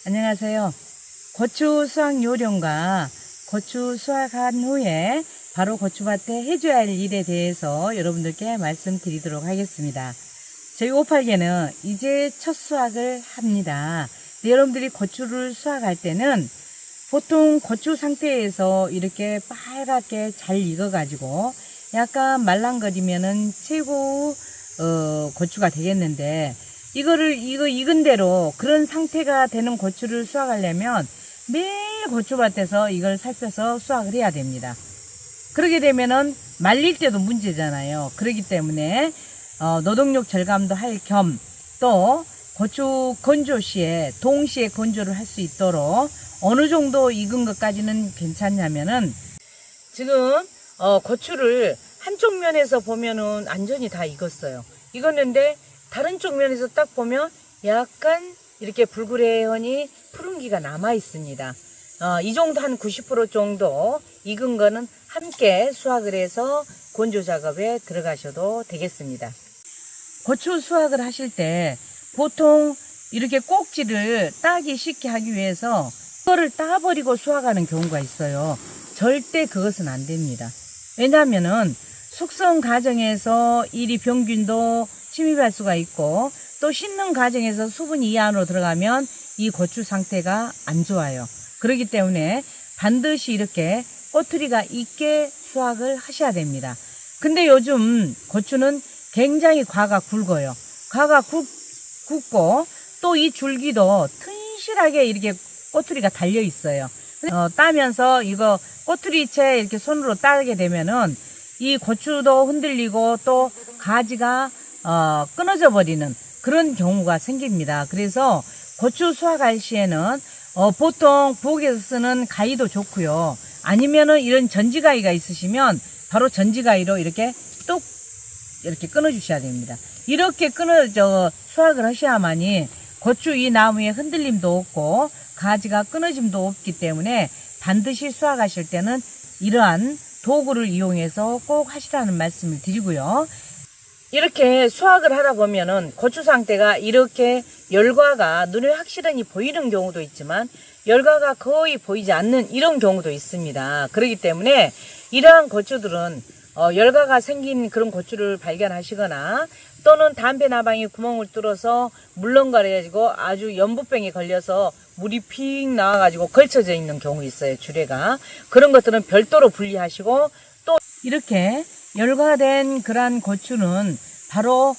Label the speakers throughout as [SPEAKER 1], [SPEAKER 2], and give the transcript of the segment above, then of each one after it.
[SPEAKER 1] 안녕하세요. 고추 수확 요령과 고추 수확한 후에 바로 고추밭에 해줘야 할 일에 대해서 여러분들께 말씀드리도록 하겠습니다. 저희 오팔계는 이제 첫 수확을 합니다. 여러분들이 고추를 수확할 때는 보통 고추 상태에서 이렇게 빨갛게 잘 익어가지고 약간 말랑거리면은 최고 고추가 되겠는데, 이거 익은 대로 그런 상태가 되는 고추를 수확하려면 매일 고추밭에서 이걸 살펴서 수확을 해야 됩니다. 그러게 되면은 말릴 때도 문제잖아요. 그렇기 때문에 노동력 절감도 할 겸 또 고추 건조 시에 동시에 건조를 할 수 있도록 어느 정도 익은 것까지는 괜찮냐면은, 지금 고추를 한쪽 면에서 보면은 완전히 다 익었어요. 익었는데 다른 쪽 면에서 딱 보면 약간 이렇게 불그레하니 푸른기가 남아 있습니다. 이 정도 한 90% 정도 익은 거는 함께 수확을 해서 건조 작업에 들어가셔도 되겠습니다. 고추 수확을 하실 때 보통 이렇게 꼭지를 따기 쉽게 하기 위해서 그거를 따버리고 수확하는 경우가 있어요. 절대 그것은 안 됩니다. 왜냐하면은 숙성 과정에서 이리 병균도 침입할 수가 있고, 또 씻는 과정에서 수분이 이 안으로 들어가면 이 고추 상태가 안 좋아요. 그렇기 때문에 반드시 이렇게 꼬투리가 있게 수확을 하셔야 됩니다. 근데 요즘 고추는 굉장히 과가 굵어요. 과가 굵고 또 이 줄기도 튼실하게 이렇게 꼬투리가 달려 있어요. 따면서 이거 꼬투리채 이렇게 손으로 따게 되면은 이 고추도 흔들리고 또 가지가 끊어져 버리는 그런 경우가 생깁니다. 그래서 고추 수확할 시에는 보통 부엌에서 쓰는 가위도 좋고요. 아니면은 이런 전지가위가 있으시면 바로 전지가위로 이렇게 뚝 이렇게 끊어 주셔야 됩니다. 이렇게 수확을 하셔야만이 고추 이 나무에 흔들림도 없고 가지가 끊어짐도 없기 때문에 반드시 수확하실 때는 이러한 도구를 이용해서 꼭 하시라는 말씀을 드리고요. 이렇게 수확을 하다 보면은 고추 상태가 이렇게 열과가 눈에 확실히 보이는 경우도 있지만 열과가 거의 보이지 않는 이런 경우도 있습니다. 그렇기 때문에 이러한 고추들은 열과가 생긴 그런 고추를 발견하시거나, 또는 담배 나방이 구멍을 뚫어서 물렁거려가지고 아주 연부병에 걸려서 물이 픽 나와가지고 걸쳐져 있는 경우 있어요. 주래가. 그런 것들은 별도로 분리하시고, 또 이렇게 열과된 그러한 고추는 바로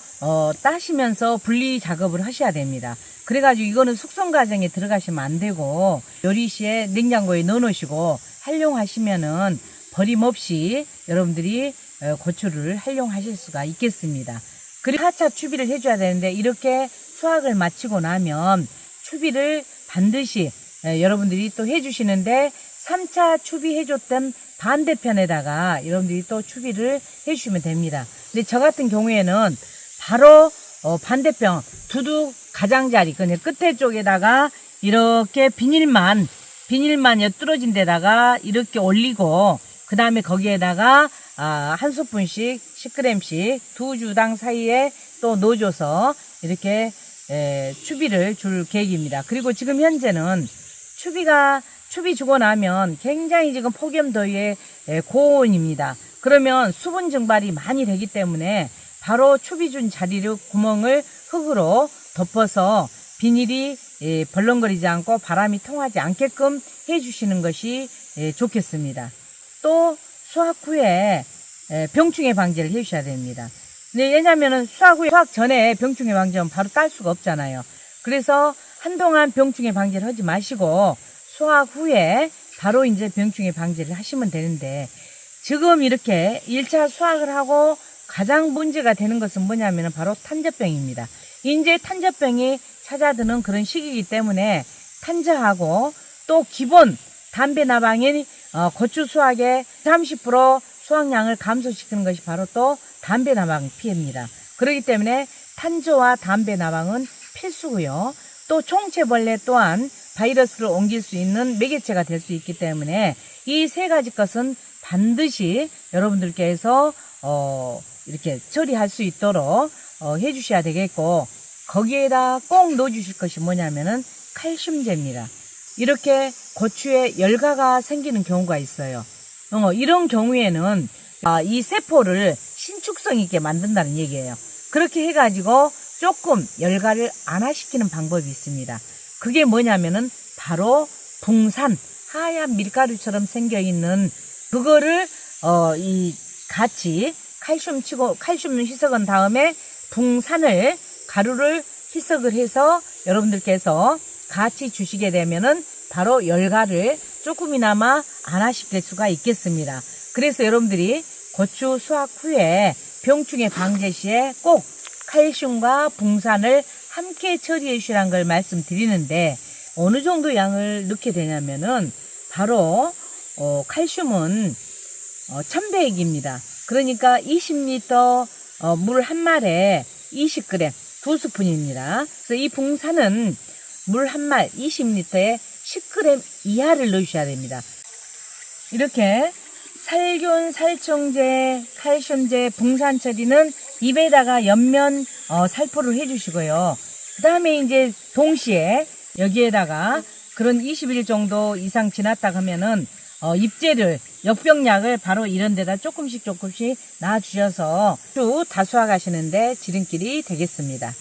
[SPEAKER 1] 따시면서 분리 작업을 하셔야 됩니다. 그래가지고 이거는 숙성 과정에 들어가시면 안 되고 요리 시에 냉장고에 넣어 놓으시고 활용하시면은 버림없이 여러분들이 고추를 활용하실 수가 있겠습니다. 그리고 4차 추비를 해줘야 되는데, 이렇게 수확을 마치고 나면 추비를 반드시 여러분들이 또 해주시는데, 3차 추비해줬던 반대편에다가 여러분들이 또 추비를 해주시면 됩니다. 근데 저 같은 경우에는 바로 반대편 두둑 가장자리 그냥 끝에 쪽에다가 이렇게 비닐만 엿들어진 데다가 이렇게 올리고, 그 다음에 거기에다가 한 스푼씩 10g씩 두 주당 사이에 또 넣어줘서 이렇게 추비를 줄 계획입니다. 그리고 지금 현재는 추비 주고 나면 굉장히 지금 폭염더위에 고온입니다. 그러면 수분 증발이 많이 되기 때문에 바로 추비 준 자리를 구멍을 흙으로 덮어서 비닐이 벌렁거리지 않고 바람이 통하지 않게끔 해주시는 것이 좋겠습니다. 또 수확 후에 병충해 방지를 해주셔야 됩니다. 근데 왜냐면은 수확 전에 병충해 방지하면 바로 딸 수가 없잖아요. 그래서 한동안 병충해 방지를 하지 마시고 수확 후에 바로 이제 병충해 방지를 하시면 되는데, 지금 이렇게 1차 수확을 하고 가장 문제가 되는 것은 뭐냐면 바로 탄저병입니다. 이제 탄저병이 찾아드는 그런 시기이기 때문에 탄저하고 또 기본 담배 나방인 고추 수확의 30% 수확량을 감소시키는 것이 바로 또 담배 나방 피해입니다. 그렇기 때문에 탄저와 담배 나방은 필수고요. 또 총체벌레 또한 바이러스를 옮길 수 있는 매개체가 될 수 있기 때문에 이 세 가지 것은 반드시 여러분들께서 이렇게 처리할 수 있도록 해주셔야 되겠고, 거기에다 꼭 넣어주실 것이 뭐냐면은 칼슘제입니다. 이렇게 고추에 열가가 생기는 경우가 있어요. 이런 경우에는 이 세포를 신축성 있게 만든다는 얘기예요. 그렇게 해가지고 조금 열가를 안화시키는 방법이 있습니다. 그게 뭐냐면은 바로 붕산, 하얀 밀가루처럼 생겨있는 그거를 같이 칼슘 희석한 다음에 붕산을 가루를 희석을 해서 여러분들께서 같이 주시게 되면은 바로 열가를 조금이나마 안화시킬 수가 있겠습니다. 그래서 여러분들이 고추 수확 후에 병충해 방제 시에 꼭 칼슘과 붕산을 함께 처리해 주시라는 걸 말씀드리는데, 어느 정도 양을 넣게 되냐면은 바로 칼슘은 1000배액입니다. 그러니까 20리터 물 한 말에 20g 2스푼입니다. 그래서 이 붕산은 물 한 말 20리터에 10g 이하를 넣으셔야 됩니다. 이렇게 살균, 살충제, 칼슘제, 붕산 처리는 입에다가 옆면 살포를 해주시고요. 그 다음에 이제 동시에 여기에다가 그런 20일 정도 이상 지났다 하면은 입제를, 역병약을 바로 이런 데다 조금씩 놔주셔서 쭉 다수확하시는데 지름길이 되겠습니다.